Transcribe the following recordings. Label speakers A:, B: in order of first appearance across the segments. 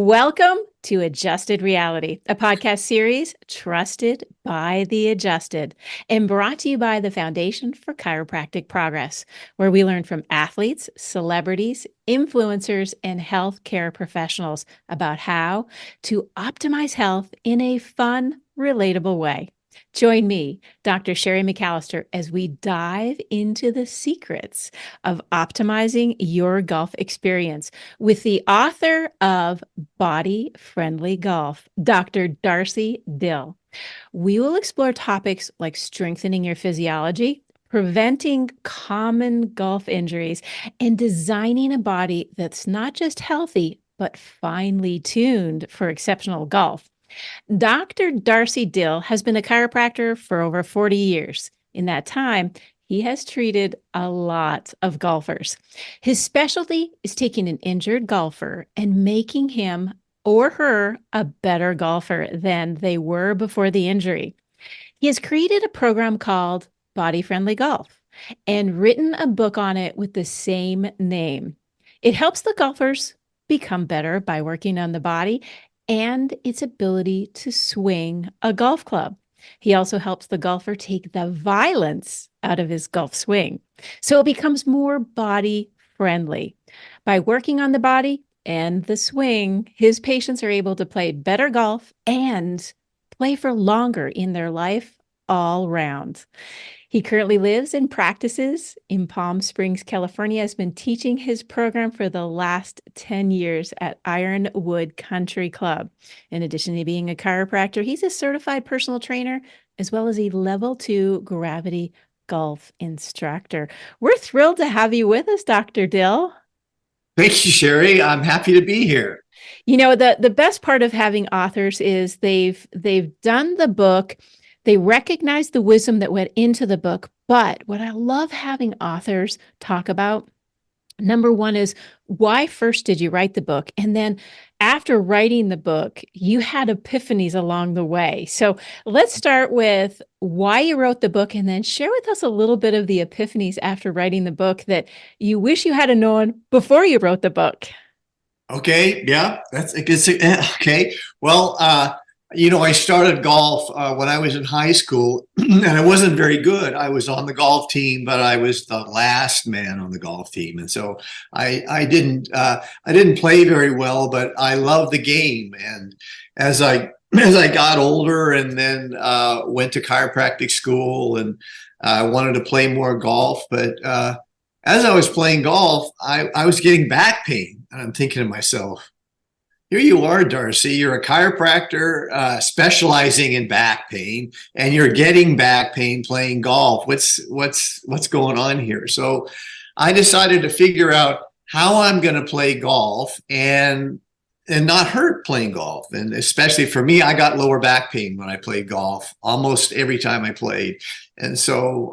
A: Welcome to Adjusted Reality, a podcast series trusted by the adjusted and brought to you by the Foundation for Chiropractic Progress, where we learn from athletes, celebrities, influencers, and healthcare professionals about how to optimize health in a fun, relatable way. Join me, Dr. Sherry McAllister, as we dive into the secrets of optimizing your golf experience with the author of Body Friendly Golf, Dr. Darcy Dill. We will explore topics like strengthening your physiology, preventing common golf injuries, and designing a body that's not just healthy, but finely tuned for exceptional golf. Dr. Darcy Dill has been a chiropractor for over 40 years. In that time, he has treated a lot of golfers. His specialty is taking an injured golfer and making him or her a better golfer than they were before the injury. He has created a program called Body Friendly Golf and written a book on it with the same name. It helps the golfers become better by working on the body and its ability to swing a golf club. He also helps the golfer take the violence out of his golf swing, so it becomes more body friendly. By working on the body and the swing, his patients are able to play better golf and play for longer in their life all round. He currently lives and practices in Palm Springs, California, has been teaching his program for the last 10 years at Ironwood Country Club. In addition to being a chiropractor, he's a certified personal trainer, as well as a level 2 gravity golf instructor. We're thrilled to have you with us, Dr. Dill.
B: Thank you, Sherry. I'm happy to be here.
A: You know, the best part of having authors is they've done the book. They recognize the wisdom that went into the book. But what I love having authors talk about, number one, is why first did you write the book? And then after writing the book, you had epiphanies along the way. So let's start with why you wrote the book and then share with us a little bit of the epiphanies after writing the book that you wish you had known before you wrote the book.
B: Okay, yeah, that's a good. Okay, well, I started golf when I was in high school, and I wasn't very good. I was on the golf team, but I was the last man on the golf team, and so I didn't play very well. But I loved the game, and as I got older, and then went to chiropractic school, and I wanted to play more golf, but as I was playing golf, I was getting back pain, and I'm thinking to myself, here you are, Darcy. You're a chiropractor specializing in back pain, and you're getting back pain playing golf. What's going on here? So I decided to figure out how I'm going to play golf and not hurt playing golf. And especially for me, I got lower back pain when I played golf almost every time I played. And so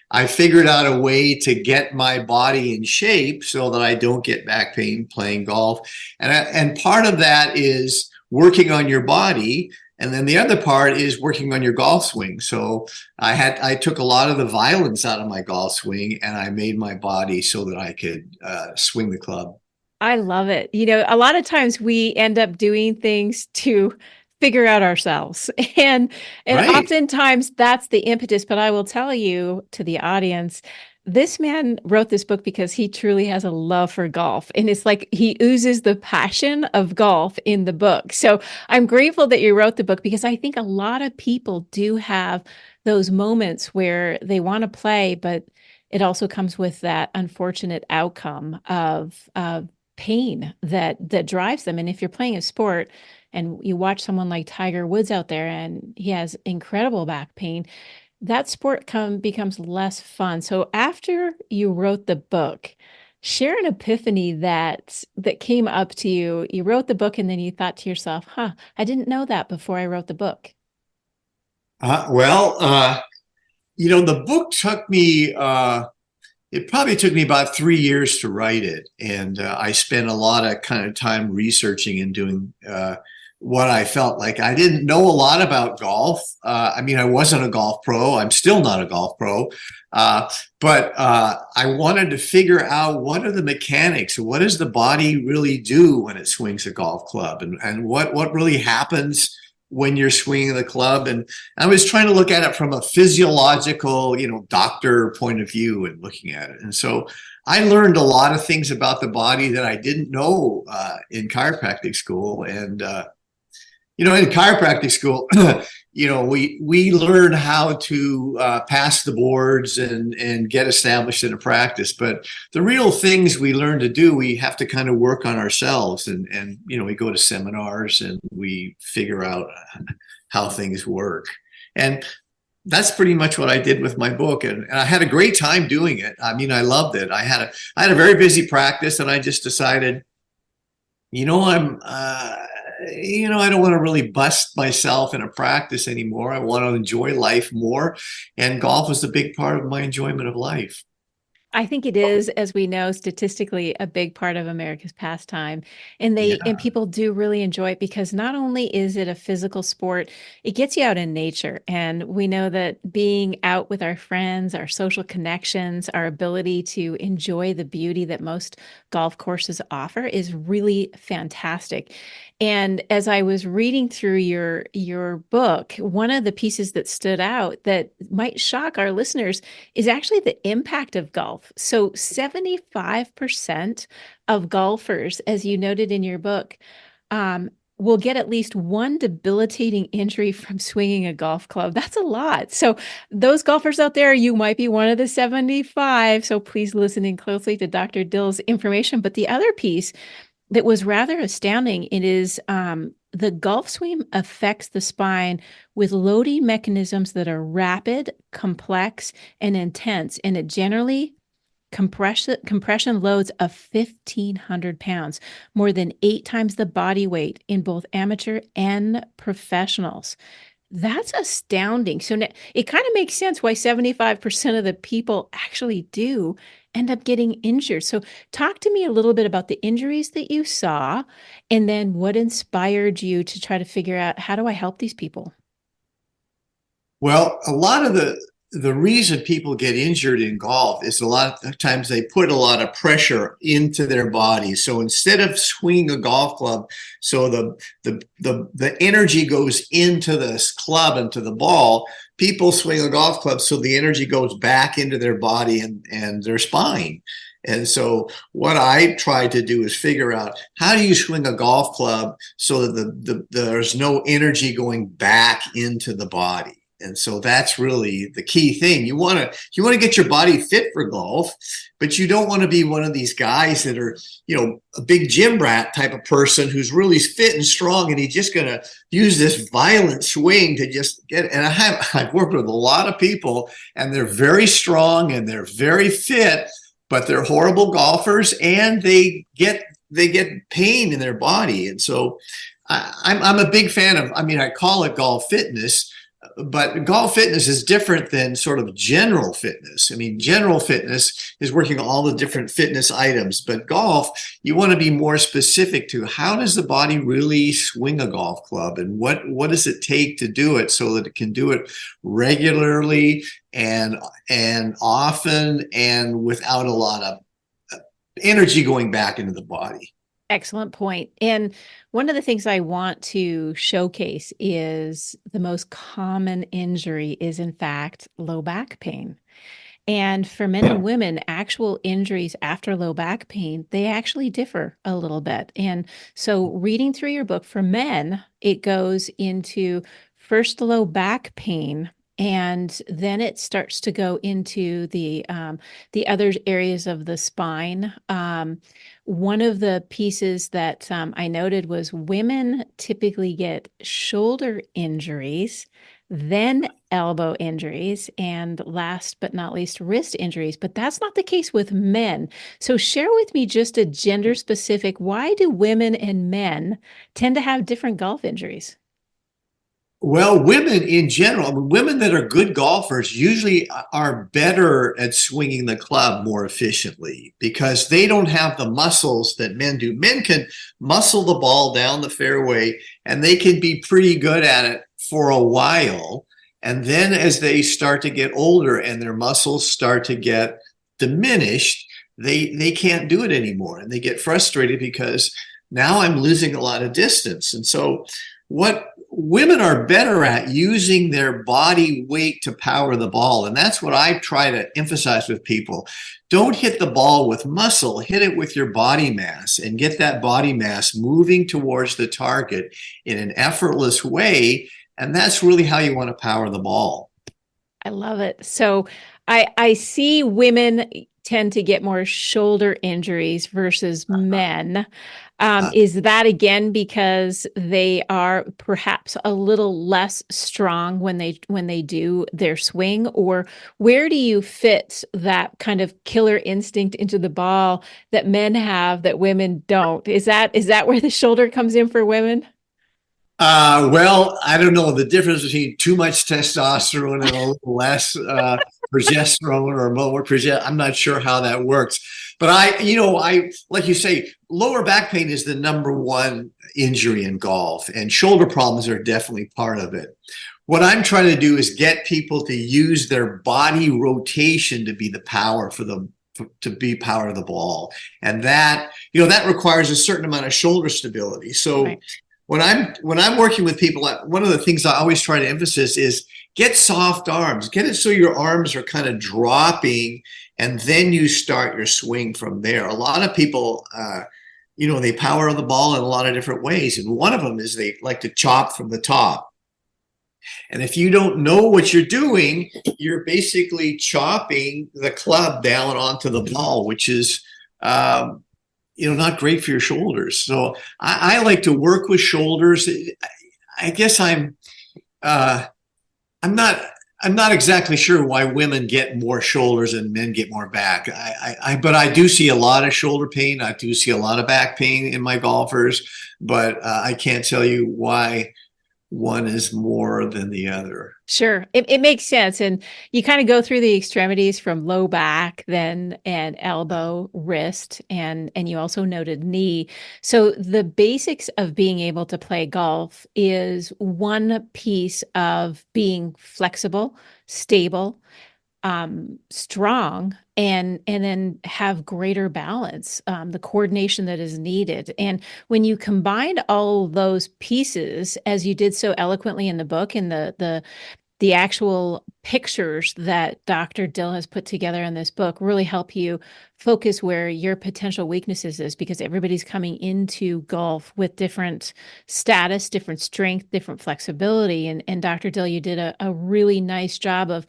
B: I figured out a way to get my body in shape so that I don't get back pain playing golf. And part of that is working on your body. And then the other part is working on your golf swing. So I took a lot of the violence out of my golf swing, and I made my body so that I could swing the club.
A: I love it. You know, a lot of times we end up doing things to figure out ourselves. And
B: Right.
A: oftentimes that's the impetus. But I will tell you, to the audience, this man wrote this book because he truly has a love for golf. And it's like he oozes the passion of golf in the book. So I'm grateful that you wrote the book, because I think a lot of people do have those moments where they want to play, but it also comes with that unfortunate outcome of pain that drives them. And if you're playing a sport and you watch someone like Tiger Woods out there and he has incredible back pain, that sport becomes less fun. So after you wrote the book, share an epiphany that came up to you. You wrote the book and then you thought to yourself, I didn't know that before I wrote the book.
B: Well, the book took me, it probably took me about 3 years to write it. And I spent a lot of kind of time researching and doing what I felt like. I didn't know a lot about golf. I wasn't a golf pro. I'm still not a golf pro. But I wanted to figure out what are the mechanics, what does the body really do when it swings a golf club, and what really happens when you're swinging the club. And I was trying to look at it from a physiological, doctor point of view and looking at it. And so I learned a lot of things about the body that I didn't know in chiropractic school. And in chiropractic school, we learn how to pass the boards and get established in a practice. But the real things we learn to do, we have to kind of work on ourselves. And we go to seminars and we figure out how things work. And that's pretty much what I did with my book. And I had a great time doing it. I mean, I loved it. I had a very busy practice, and I just decided, I don't want to really bust myself in a practice anymore. I want to enjoy life more. And golf was a big part of my enjoyment of life.
A: I think it is, as we know, statistically a big part of America's pastime. And
B: Yeah.
A: people do really enjoy it because not only is it a physical sport, it gets you out in nature. And we know that being out with our friends, our social connections, our ability to enjoy the beauty that most golf courses offer is really fantastic. And as I was reading through your book, one of the pieces that stood out that might shock our listeners is actually the impact of golf. So 75% of golfers, as you noted in your book, will get at least one debilitating injury from swinging a golf club. That's a lot. So those golfers out there, you might be one of the 75. So please listen in closely to Dr. Dill's information. But the other piece that was rather astounding, it is the golf swing affects the spine with loading mechanisms that are rapid, complex, and intense. And it generally compression loads of 1,500 pounds, more than 8 times the body weight in both amateur and professionals. That's astounding. So it kind of makes sense why 75% of the people actually do end up getting injured. So talk to me a little bit about the injuries that you saw, and then what inspired you to try to figure out, how do I help these people?
B: Well, a lot of the reason people get injured in golf is a lot of times they put a lot of pressure into their body. So instead of swinging a golf club, so the energy goes into this club and to the ball, people swing a golf club so the energy goes back into their body and their spine. And so what I tried to do is figure out, how do you swing a golf club so that there's no energy going back into the body? And so that's really the key thing. You want to get your body fit for golf, but you don't want to be one of these guys that are, a big gym rat type of person who's really fit and strong, and he's just going to use this violent swing to just get. And I've worked with a lot of people, and they're very strong and they're very fit, but they're horrible golfers, and they get pain in their body. And so I'm a big fan of. I call it golf fitness. But golf fitness is different than sort of general fitness. General fitness is working all the different fitness items, but golf, you want to be more specific to, how does the body really swing a golf club, and what does it take to do it so that it can do it regularly and often and without a lot of energy going back into the body.
A: Excellent point. And one of the things I want to showcase is the most common injury is, in fact, low back pain. And for men and women, actual injuries after low back pain, they actually differ a little bit. And so reading through your book, for men, it goes into first low back pain, and then it starts to go into the other areas of the spine. One of the pieces that I noted was women typically get shoulder injuries, then elbow injuries, and last but not least, wrist injuries. But that's not the case with men. So share with me just a gender specific, why do women and men tend to have different golf injuries?
B: Well, women in general, women that are good golfers usually are better at swinging the club more efficiently because they don't have the muscles that men do. Men can muscle the ball down the fairway, and they can be pretty good at it for a while. And then as they start to get older and their muscles start to get diminished, they can't do it anymore. And they get frustrated because now I'm losing a lot of distance. And so what women are better at using their body weight to power the ball. And that's what I try to emphasize with people. Don't hit the ball with muscle, hit it with your body mass and get that body mass moving towards the target in an effortless way. And that's really how you want to power the ball.
A: I love it. So I see women tend to get more shoulder injuries versus men. Is that again because they are perhaps a little less strong when they do their swing, or where do you fit that kind of killer instinct into the ball that men have that women don't? Is that where the shoulder comes in for women?
B: Well, I don't know the difference between too much testosterone and a little less progesterone or more progesterone. I'm not sure how that works, but I like you say, lower back pain is the number one injury in golf, and shoulder problems are definitely part of it. What I'm trying to do is get people to use their body rotation to be the power for them to be power of the ball, and that that requires a certain amount of shoulder stability. So. Right. When I'm working with people, one of the things I always try to emphasize is get soft arms. Get it so your arms are kind of dropping, and then you start your swing from there. A lot of people, they power the ball in a lot of different ways, and one of them is they like to chop from the top. And if you don't know what you're doing, you're basically chopping the club down onto the ball, which is not great for your shoulders. So I like to work with shoulders. I guess I'm not exactly sure why women get more shoulders and men get more back. But I do see a lot of shoulder pain. I do see a lot of back pain in my golfers, but I can't tell you why one is more than the other.
A: Sure. It makes sense. And you kind of go through the extremities from low back, then and elbow, wrist, and you also noted knee. So the basics of being able to play golf is one piece of being flexible, stable, strong, and then have greater balance, the coordination that is needed. And when you combine all those pieces, as you did so eloquently in the book, in the actual pictures that Dr. Dill has put together in this book really help you focus where your potential weaknesses is, because everybody's coming into golf with different status, different strength, different flexibility. And Dr. Dill, you did a really nice job of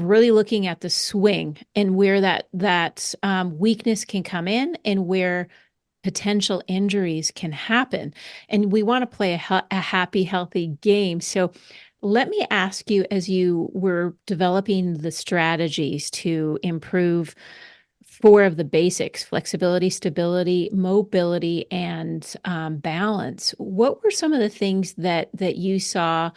A: really looking at the swing and where that weakness can come in and where potential injuries can happen. And we want to play a happy, healthy game. So let me ask you, as you were developing the strategies to improve four of the basics: flexibility, stability, mobility, and balance, what were some of the things that you saw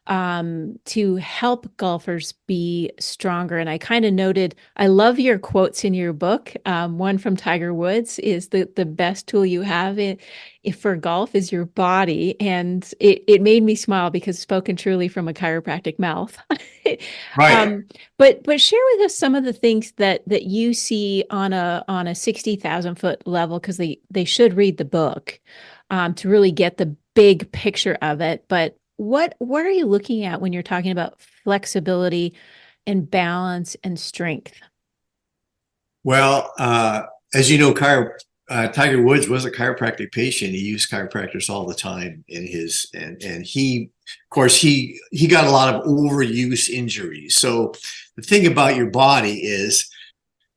A: to help golfers be stronger? And I kind of noted, I love your quotes in your book. One from Tiger Woods is the best tool you have for golf is your body. And it made me smile because spoken truly from a chiropractic mouth.
B: Right.
A: But share with us some of the things that you see on a 60,000 foot level, because they should read the book to really get the big picture of it. But what are you looking at when you're talking about flexibility and balance and strength?
B: Well, as you know, Tiger Woods was a chiropractic patient. He used chiropractors all the time in his, and he, of course, he got a lot of overuse injuries. So the thing about your body is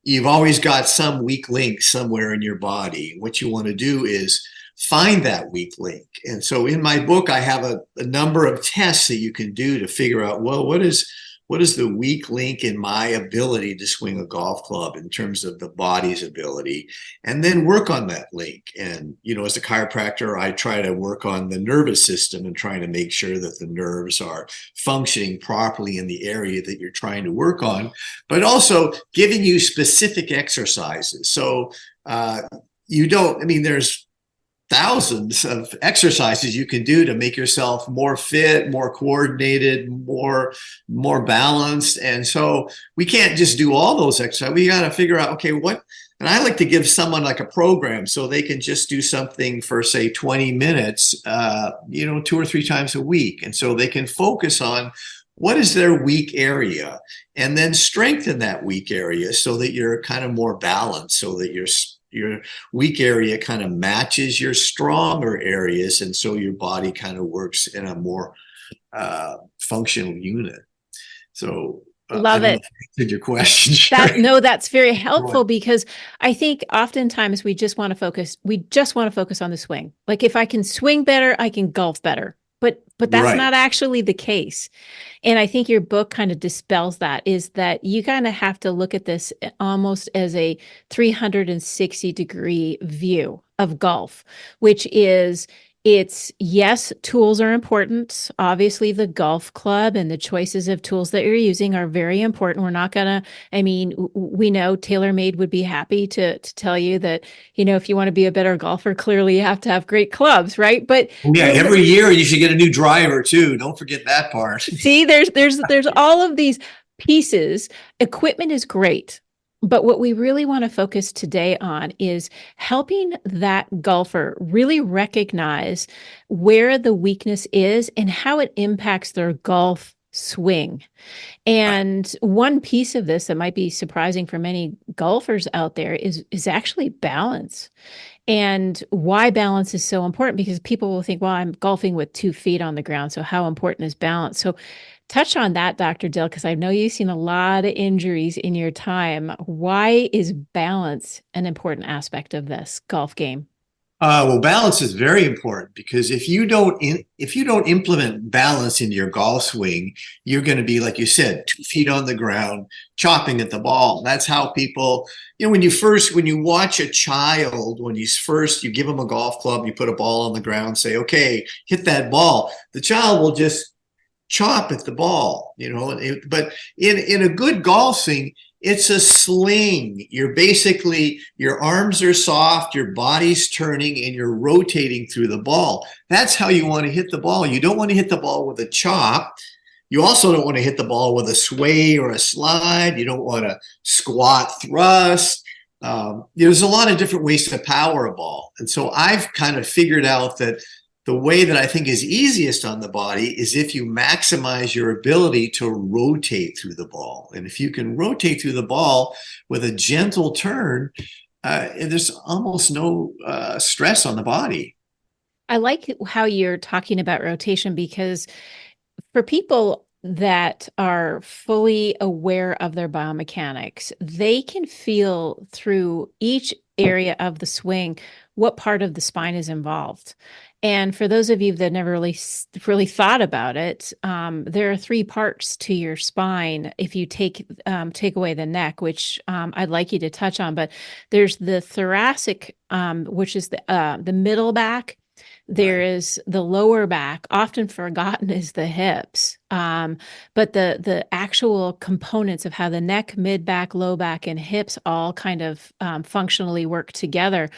B: you've always got some weak link somewhere in your body. What you want to do is find that weak link. And so in my book, I have a number of tests that you can do to figure out, well, what is the weak link in my ability to swing a golf club in terms of the body's ability, and then work on that link. And, as a chiropractor, I try to work on the nervous system and trying to make sure that the nerves are functioning properly in the area that you're trying to work on, but also giving you specific exercises. So there's thousands of exercises you can do to make yourself more fit, more coordinated, more balanced. And so we can't just do all those exercises. We got to figure out, okay, what, and I like to give someone like a program so they can just do something for, say, 20 minutes, 2 or 3 times a week. And so they can focus on what is their weak area and then strengthen that weak area so that you're kind of more balanced, so that your weak area kind of matches your stronger areas. And so your body kind of works in a more functional unit. So
A: Love it.
B: Answered your question. Sure.
A: No, that's very helpful because I think oftentimes we just want to focus on the swing. Like if I can swing better, I can golf better. But that's
B: Right.
A: not actually the case. And I think your book kind of dispels that, is that you kind of have to look at this almost as a 360-degree view of golf, which is, yes, tools are important. Obviously, the golf club and the choices of tools that you're using are very important. We're not going to, we know TaylorMade would be happy to tell you that, if you want to be a better golfer, clearly you have to have great clubs, right? But
B: yeah, every year you should get a new driver too. Don't forget that part.
A: See, there's all of these pieces. Equipment is great. But what we really want to focus today on is helping that golfer really recognize where the weakness is and how it impacts their golf swing. And one piece of this that might be surprising for many golfers out there is actually balance. And why balance is so important, because people will think, well, I'm golfing with 2 feet on the ground, so how important is balance? So touch on that, Dr. Dill, because I know you've seen a lot of injuries in your time. Why is balance an important aspect of this golf game?
B: Well, balance is very important, because if you don't implement balance in your golf swing, you're going to be, like you said, 2 feet on the ground, chopping at the ball. That's how people, when you watch a child, you give them a golf club, you put a ball on the ground, say, okay, hit that ball. The child will just chop at the ball, but in a good golf swing, it's a sling. Your arms are soft, your body's turning, and you're rotating through the ball. That's how you want to hit the ball. You don't want to hit the ball with a chop. You also don't want to hit the ball with a sway or a slide. You don't want to squat thrust. There's a lot of different ways to power a ball. And so I've kind of figured out that the way that I think is easiest on the body is if you maximize your ability to rotate through the ball. And if you can rotate through the ball with a gentle turn, there's almost no stress on the body.
A: I like how you're talking about rotation, because for people that are fully aware of their biomechanics, they can feel through each area of the swing what part of the spine is involved. And for those of you that never really thought about it, there are 3 parts to your spine. If you take away the neck, which I'd like you to touch on, but there's the thoracic, which is the middle back. There is the lower back. Often forgotten is the hips. But the actual components of how the neck, mid back, low back, and hips all kind of functionally work together.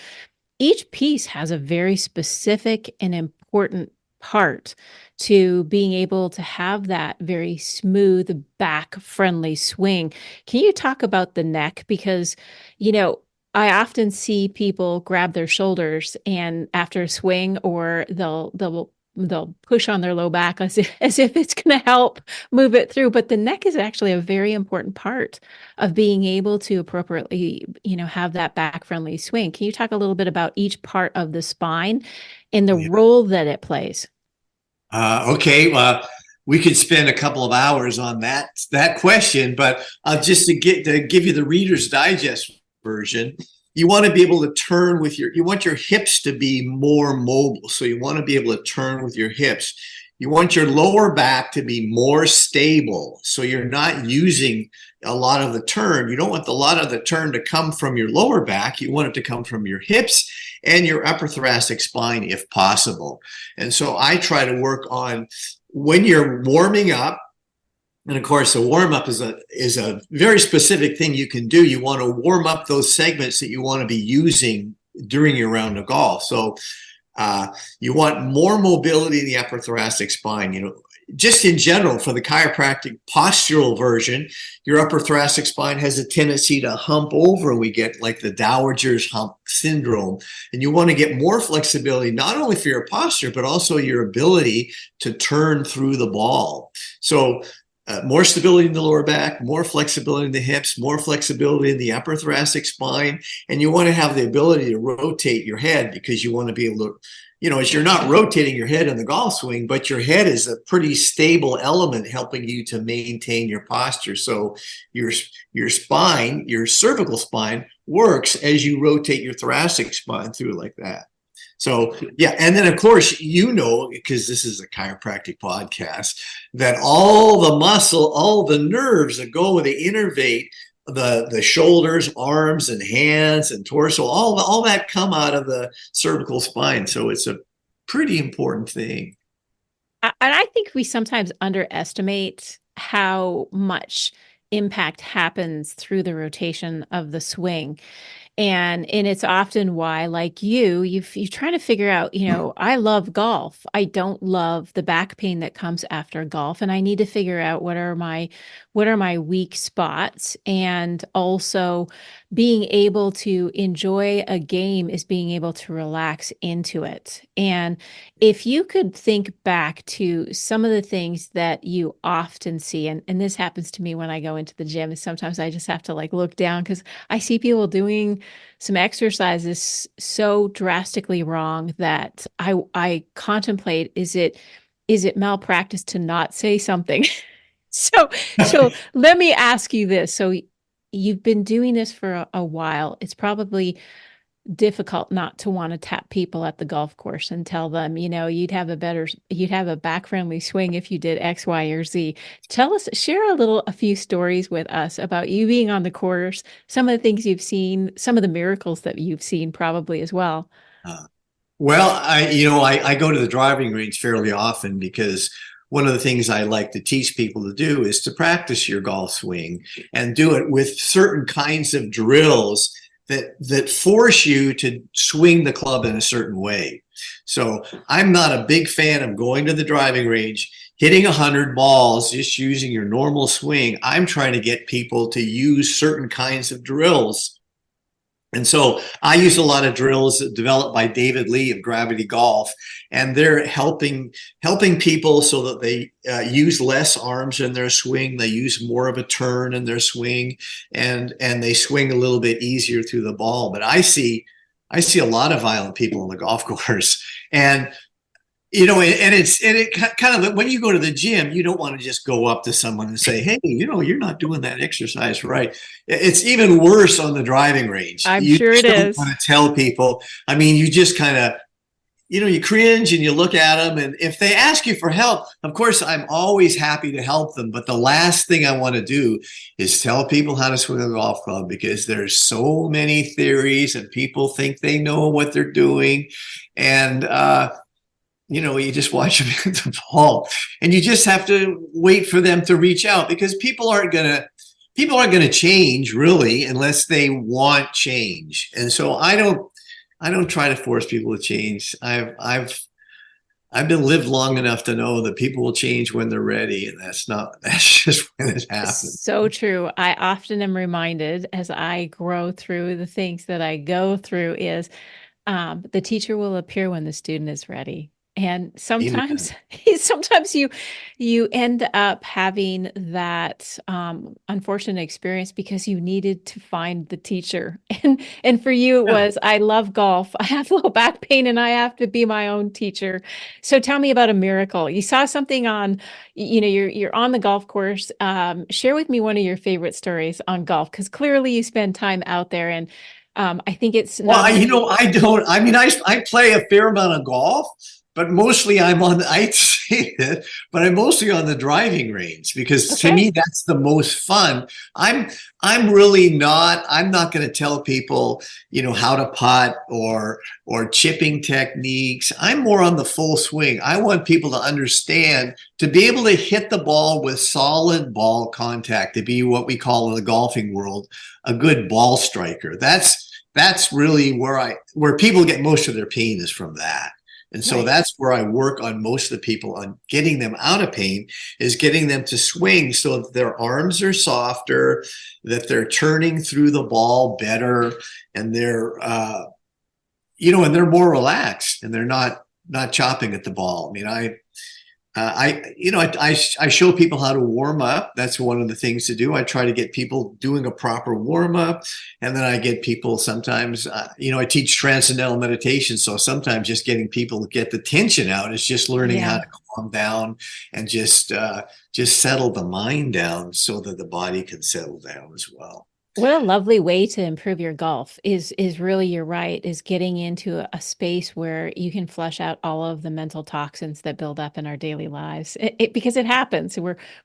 A: Each piece has a very specific and important part to being able to have that very smooth, back-friendly swing. Can you talk about the neck? Because, I often see people grab their shoulders and after a swing, or they'll push on their low back as if it's going to help move it through. But the neck is actually a very important part of being able to appropriately, have that back-friendly swing. Can you talk a little bit about each part of the spine and the role that it plays?
B: Okay. We could spend a couple of hours on that question, but just to give you the Reader's Digest version, you want to be able to turn you want your hips to be more mobile. So you want to be able to turn with your hips. You want your lower back to be more stable. So you're not using a lot of the turn. You don't want a lot of the turn to come from your lower back. You want it to come from your hips and your upper thoracic spine if possible. And so I try to work on, when you're warming up, and of course, a warm-up is a very specific thing you can do. You want to warm up those segments that you want to be using during your round of golf. So You want more mobility in the upper thoracic spine. Just in general, for the chiropractic postural version, your upper thoracic spine has a tendency to hump over. We get like the dowager's hump syndrome. And you want to get more flexibility, not only for your posture, but also your ability to turn through the ball. So more stability in the lower back, more flexibility in the hips, more flexibility in the upper thoracic spine. And you want to have the ability to rotate your head, because you want to be able to, as you're not rotating your head in the golf swing, but your head is a pretty stable element helping you to maintain your posture. So your spine, your cervical spine, works as you rotate your thoracic spine through like that. So, yeah. And then, of course, because this is a chiropractic podcast, that all the muscle, all the nerves that go, they innervate the shoulders, arms, and hands and torso, all that come out of the cervical spine. So it's a pretty important thing.
A: And I think we sometimes underestimate how much impact happens through the rotation of the swing. And it's often why, like you're trying to figure out, I love golf. I don't love the back pain that comes after golf. And I need to figure out what are my weak spots. And also being able to enjoy a game is being able to relax into it. And if you could think back to some of the things that you often see, and this happens to me when I go into the gym, is sometimes I just have to look down because I see people doing some exercises so drastically wrong that I contemplate, is it malpractice to not say something? So let me ask you this. So you've been doing this for a while. It's probably difficult not to want to tap people at the golf course and tell them, you'd have a back friendly swing if you did X, Y, or Z. Share a few stories with us about you being on the course, some of the things you've seen, some of the miracles that you've seen probably as well.
B: Well, I go to the driving range fairly often, because one of the things I like to teach people to do is to practice your golf swing and do it with certain kinds of drills that force you to swing the club in a certain way. So I'm not a big fan of going to the driving range, hitting 100 balls, just using your normal swing. I'm trying to get people to use certain kinds of drills. And so I use a lot of drills developed by David Lee of Gravity Golf, and they're helping people so that they use less arms in their swing. They use more of a turn in their swing, and they swing a little bit easier through the ball. But I see a lot of violent people on the golf course, and it kind of, when you go to the gym, you don't want to just go up to someone and say, hey, you're not doing that exercise right. It's even worse on the driving range.
A: I'm sure it is.
B: You want to tell people. I mean, you just kind of, you cringe and you look at them. And if they ask you for help, of course, I'm always happy to help them. But the last thing I want to do is tell people how to swing a golf club, because there's so many theories and people think they know what they're doing. And, you just watch them hit the ball, and you just have to wait for them to reach out, because people aren't going to change really unless they want change. And so I don't try to force people to change. I've been lived long enough to know that people will change when they're ready, and that's just when it happens.
A: So true. I often am reminded as I grow through the things that I go through is the teacher will appear when the student is ready. And sometimes you end up having that unfortunate experience because you needed to find the teacher. And for you, it was, I love golf. I have low back pain and I have to be my own teacher. So tell me about a miracle. You saw something on, you're on the golf course. Share with me one of your favorite stories on golf, because clearly you spend time out there. And I think it's
B: well, I don't. I mean, I play a fair amount of golf, but mostly I'm on mostly on the driving range, because to me that's the most fun. I'm not going to tell people, how to putt or chipping techniques. I'm more on the full swing. I want people to understand, to be able to hit the ball with solid ball contact, to be what we call in the golfing world a good ball striker. That's really where people get most of their pain, is from that. And so
A: Right.
B: that's where I work on most of the people, on getting them out of pain, is getting them to swing so that their arms are softer, that they're turning through the ball better, and and they're more relaxed, and they're not chopping at the ball. I mean, I show people how to warm up. That's one of the things to do. I try to get people doing a proper warm up, and then I get people sometimes. I teach transcendental meditation, so sometimes just getting people to get the tension out is just learning how
A: Yeah.
B: to calm down and just settle the mind down so that the body can settle down as well.
A: What a lovely way to improve your golf is really, you're right, is getting into a space where you can flush out all of the mental toxins that build up in our daily lives. Because it happens.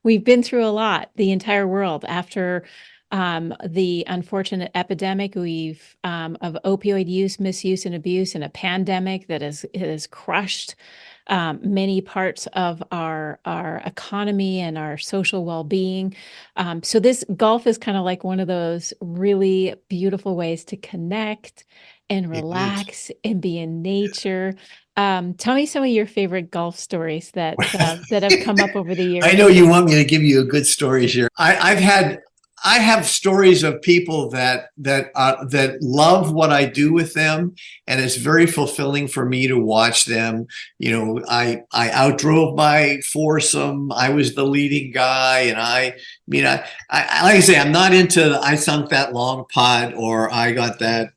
A: We've been through a lot, the entire world, after the unfortunate epidemic of opioid use, misuse, and abuse, and a pandemic that has crushed many parts of our economy and our social well-being. So this golf is kind of like one of those really beautiful ways to connect and
B: It is.
A: relax and be in nature. Tell me some of your favorite golf stories that have come up over the
B: I know
A: years.
B: you want me to give you a good story here. I have stories of people that love what I do with them, and it's very fulfilling for me to watch them. I outdrove my foursome. I was the leading guy, and I like I say, I'm not into I sunk that long putt or I got that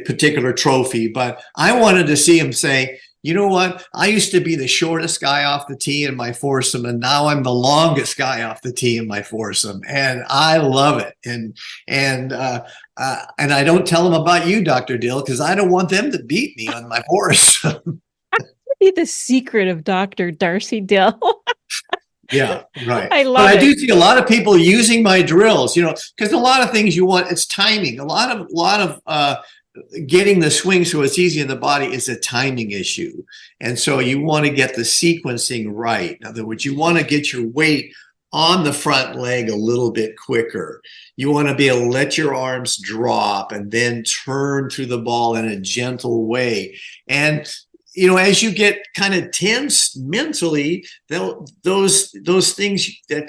B: particular trophy, but I wanted to see him say, you know what? I used to be the shortest guy off the tee in my foursome, and now I'm the longest guy off the tee in my foursome, and I love it. And I don't tell them about you, Dr. Dill, because I don't want them to beat me on my horse.
A: Be the secret of Dr. Darcy Dill.
B: Yeah, right.
A: I
B: But
A: love
B: I do
A: it.
B: see a lot of people using my drills, because a lot of things you want, it's timing. A lot of getting the swing so it's easy in the body is a timing issue. And so you want to get the sequencing right. In other words, you want to get your weight on the front leg a little bit quicker. You want to be able to let your arms drop and then turn through the ball in a gentle way. And as you get kind of tense mentally, those things that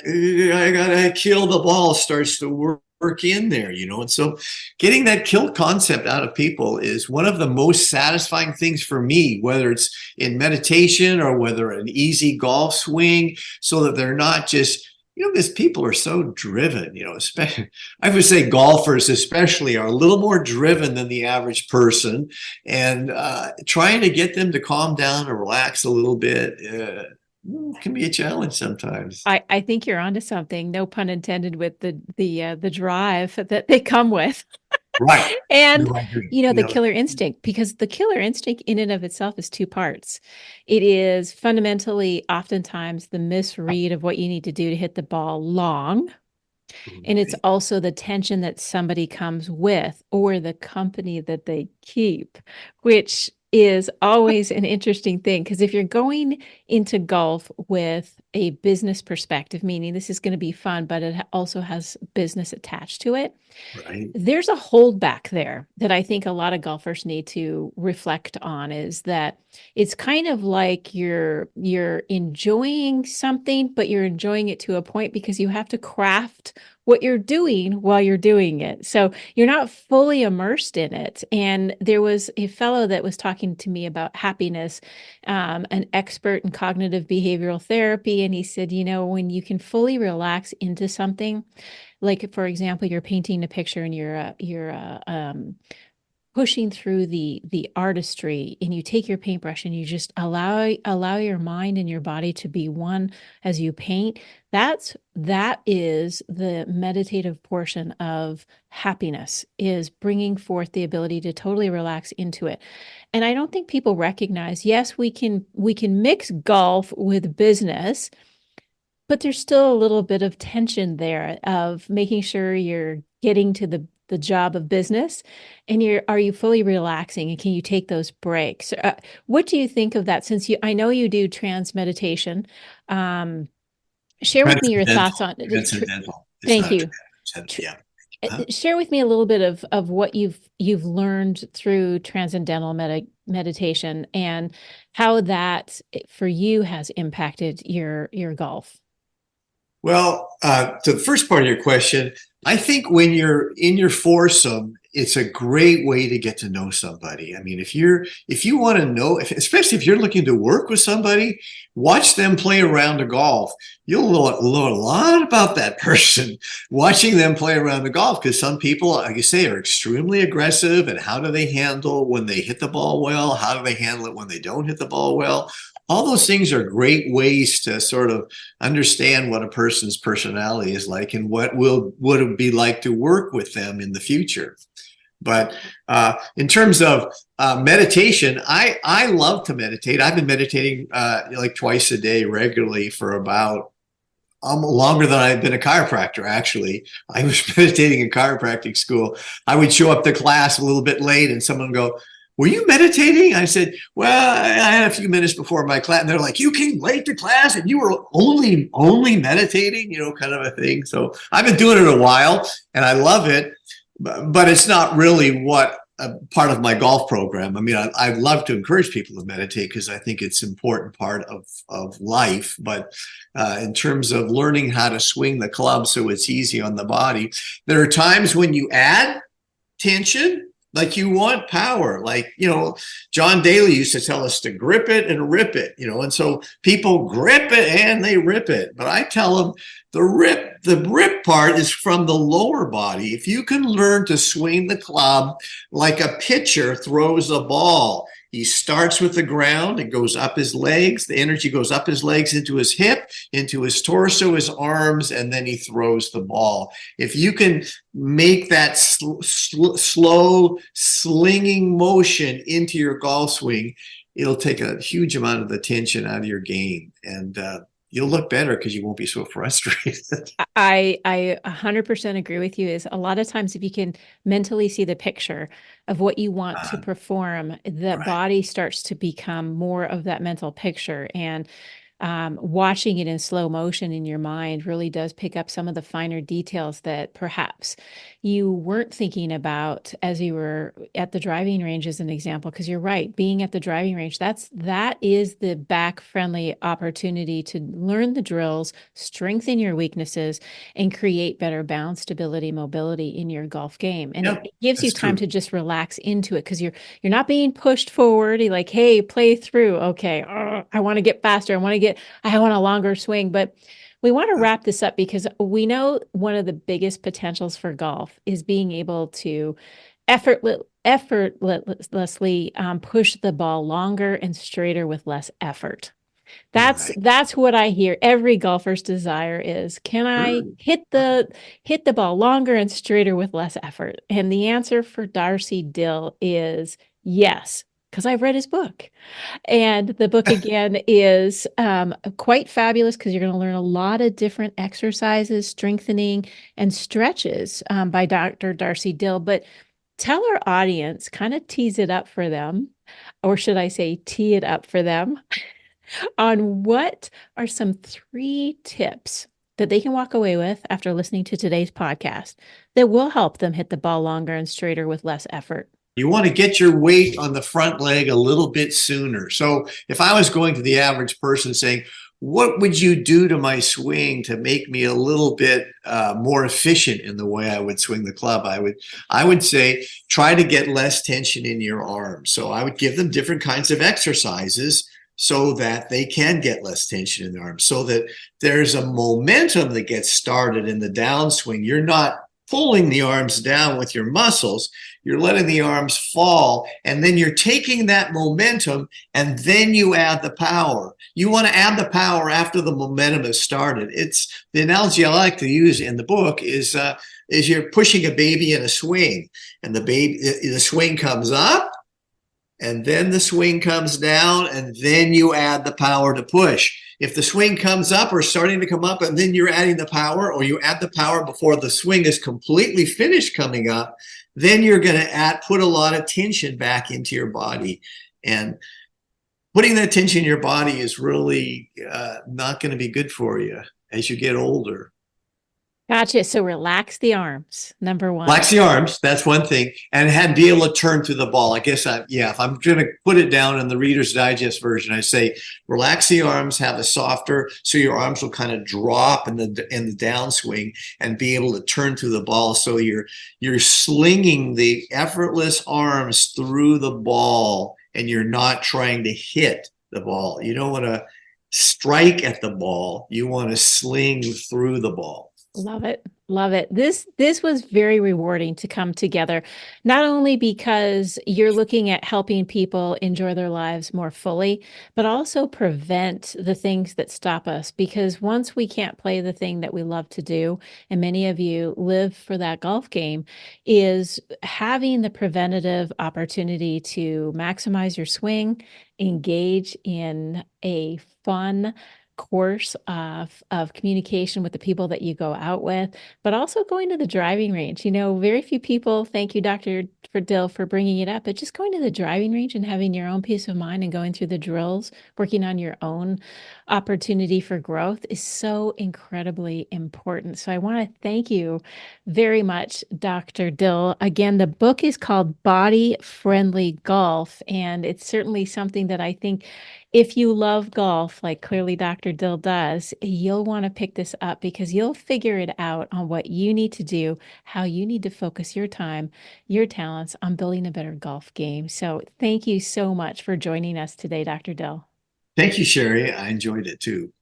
B: I gotta kill the ball starts to work in there, and so getting that kill concept out of people is one of the most satisfying things for me, whether it's in meditation or whether an easy golf swing, so that they're not just because people are so driven, especially, I would say golfers especially are a little more driven than the average person, and trying to get them to calm down and relax a little bit can be a challenge sometimes.
A: I think you're onto something. No pun intended with the drive that they come with.
B: Right.
A: And,
B: No, I agree.
A: the killer instinct, because the killer instinct in and of itself is two parts. It is fundamentally oftentimes the misread of what you need to do to hit the ball long. And it's
B: Right.
A: also the tension that somebody comes with or the company that they keep, which is always an interesting thing. Because if you're going into golf with a business perspective, meaning this is going to be fun, but it also has business attached to it,
B: Right.
A: there's a holdback there that I think a lot of golfers need to reflect on, is that it's kind of like you're enjoying something, but you're enjoying it to a point because you have to craft what you're doing while you're doing it. So you're not fully immersed in it. And there was a fellow that was talking to me about happiness, an expert in cognitive behavioral therapy. And he said, when you can fully relax into something, like, for example, you're painting a picture and you're pushing through the artistry, and you take your paintbrush and you just allow your mind and your body to be one as you paint. That is the meditative portion of happiness, is bringing forth the ability to totally relax into it. And I don't think people recognize, yes, we can mix golf with business, but there's still a little bit of tension there of making sure you're getting to the job of business, and are you fully relaxing, and can you take those breaks? What do you think of that? Since I know you do trance meditation, um, share with me your thoughts
B: Transcendental.
A: on it.
B: Transcendental. It's
A: Thank
B: not
A: you.
B: transcendental.
A: Tr-
B: Yeah. Huh?
A: Share with me a little bit of what you've learned through transcendental meditation and how that for you has impacted your golf.
B: Well, to the first part of your question, I think when you're in your foursome, it's a great way to get to know somebody. I mean, if you want to know, especially if you're looking to work with somebody, watch them play around the golf. You'll learn a lot about that person watching them play around the golf, because some people, like you say, are extremely aggressive. And how do they handle when they hit the ball well? How do they handle it when they don't hit the ball well? All those things are great ways to sort of understand what a person's personality is like and what it be like to work with them in the future. But in terms of meditation, I love to meditate. I've been meditating like twice a day regularly for about longer than I've been a chiropractor. Actually, I was meditating in chiropractic school. I would show up to class a little bit late, and someone would go, "Were you meditating?" I said, "Well, I had a few minutes before my class." And they're like, "You came late to class and you were only meditating," kind of a thing. So I've been doing it a while and I love it, but it's not really what a part of my golf program. I mean, I love to encourage people to meditate because I think it's an important part of life. But in terms of learning how to swing the club so it's easy on the body, there are times when you add tension. Like you want power, like, John Daly used to tell us to grip it and rip it, and so people grip it and they rip it. But I tell them the rip part is from the lower body. If you can learn to swing the club like a pitcher throws a ball, he starts with the ground, it goes up his legs, the energy goes up his legs into his hip, into his torso, his arms, and then he throws the ball. If you can make that slow slinging motion into your golf swing, it'll take a huge amount of the tension out of your game, and you'll look better because you won't be so frustrated.
A: I 100% agree with you. Is a lot of times if you can mentally see the picture of what you want to perform, the
B: Right.
A: body starts to become more of that mental picture. And watching it in slow motion in your mind really does pick up some of the finer details that perhaps you weren't thinking about as you were at the driving range, as an example. Because you're right, being at the driving range, that is the back friendly opportunity to learn the drills, strengthen your weaknesses, and create better balance, stability, mobility in your golf game. And
B: Yep,
A: it gives you
B: that's
A: time
B: true.
A: to just relax into it, because you're not being pushed forward. You're like, hey, play through. Okay, I want to get faster. I want a longer swing. But we want to wrap this up because we know one of the biggest potentials for golf is being able to effortlessly push the ball longer and straighter with less effort.
B: Right.
A: That's what I hear. Every golfer's desire is, can I
B: Sure.
A: hit the ball longer and straighter with less effort? And the answer for Darcy Dill is yes, because I've read his book. And the book again is quite fabulous because you're going to learn a lot of different exercises, strengthening, and stretches by Dr. Darcy Dill. But tell our audience, kind of tease it up for them, or should I say, tee it up for them, on what are some 3 tips that they can walk away with after listening to today's podcast that will help them hit the ball longer and straighter with less effort.
B: You want to get your weight on the front leg a little bit sooner. So if I was going to the average person saying, what would you do to my swing to make me a little bit more efficient in the way I would swing the club? I would say, try to get less tension in your arms. So I would give them different kinds of exercises so that they can get less tension in their arms, so that there's a momentum that gets started in the downswing. You're not pulling the arms down with your muscles. You're letting the arms fall, and then you're taking that momentum, and then you add the power. You want to add the power after the momentum has started. It's the analogy I like to use in the book is you're pushing a baby in a swing, and the swing comes up, and then the swing comes down, and then you add the power to push. If the swing comes up or starting to come up, and then you're adding the power, or you add the power before the swing is completely finished coming up, then you're going to put a lot of tension back into your body. And putting that tension in your body is really not going to be good for you as you get older.
A: Gotcha. So relax the arms, number one.
B: Relax the arms. That's one thing, and be able to turn through the ball. I guess yeah. If I'm going to put it down in the Reader's Digest version, I say relax the arms, have a softer, so your arms will kind of drop in the downswing, and be able to turn through the ball. So you're slinging the effortless arms through the ball, and you're not trying to hit the ball. You don't want to strike at the ball. You want to sling through the ball.
A: Love it. Love it. This was very rewarding to come together, not only because you're looking at helping people enjoy their lives more fully, but also prevent the things that stop us. Because once we can't play the thing that we love to do, and many of you live for that golf game, is having the preventative opportunity to maximize your swing, engage in a fun course of communication with the people that you go out with, but also going to the driving range. Very few people, thank you, Dr. Dill, for bringing it up, but just going to the driving range and having your own peace of mind and going through the drills, working on your own opportunity for growth is so incredibly important. So I want to thank you very much, Dr. Dill. Again, the book is called Body Friendly Golf, and it's certainly something that I think if you love golf, like clearly Dr. Dill does, you'll want to pick this up because you'll figure it out on what you need to do, how you need to focus your time, your talents on building a better golf game. So thank you so much for joining us today, Dr. Dill.
B: Thank you, Sherry. I enjoyed it too.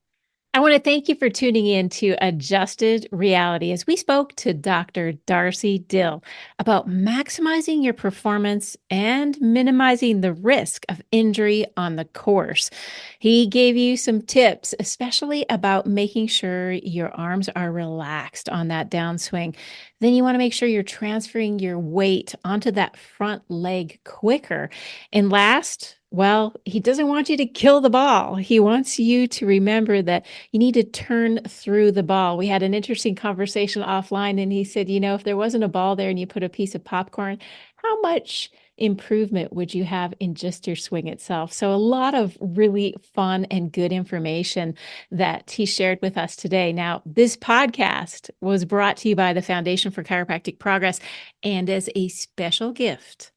A: I want to thank you for tuning in to Adjusted Reality as we spoke to Dr. Darcy Dill about maximizing your performance and minimizing the risk of injury on the course. He gave you some tips, especially about making sure your arms are relaxed on that downswing. Then you want to make sure you're transferring your weight onto that front leg quicker. And last, well, he doesn't want you to kill the ball. He wants you to remember that you need to turn through the ball. We had an interesting conversation offline, and he said, if there wasn't a ball there and you put a piece of popcorn, how much improvement would you have in just your swing itself? So a lot of really fun and good information that he shared with us today. Now, this podcast was brought to you by the Foundation for Chiropractic Progress, and as a special gift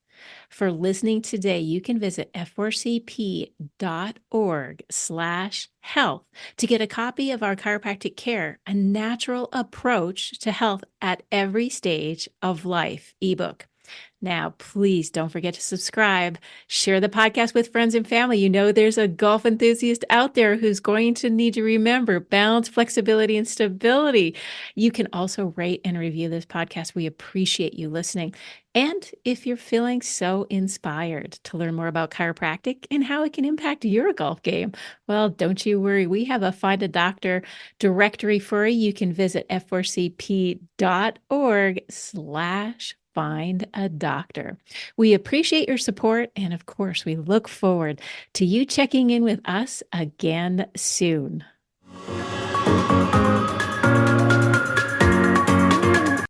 A: for listening today, you can visit f4cp.org/health to get a copy of our Chiropractic Care, a natural approach to health at every stage of life ebook. Now, please don't forget to subscribe, share the podcast with friends and family. There's a golf enthusiast out there who's going to need to remember balance, flexibility, and stability. You can also rate and review this podcast. We appreciate you listening. And if you're feeling so inspired to learn more about chiropractic and how it can impact your golf game, well, don't you worry. We have a Find a Doctor directory for you. You can visit f4cp.org/find a doctor. We appreciate your support. And of course, we look forward to you checking in with us again soon.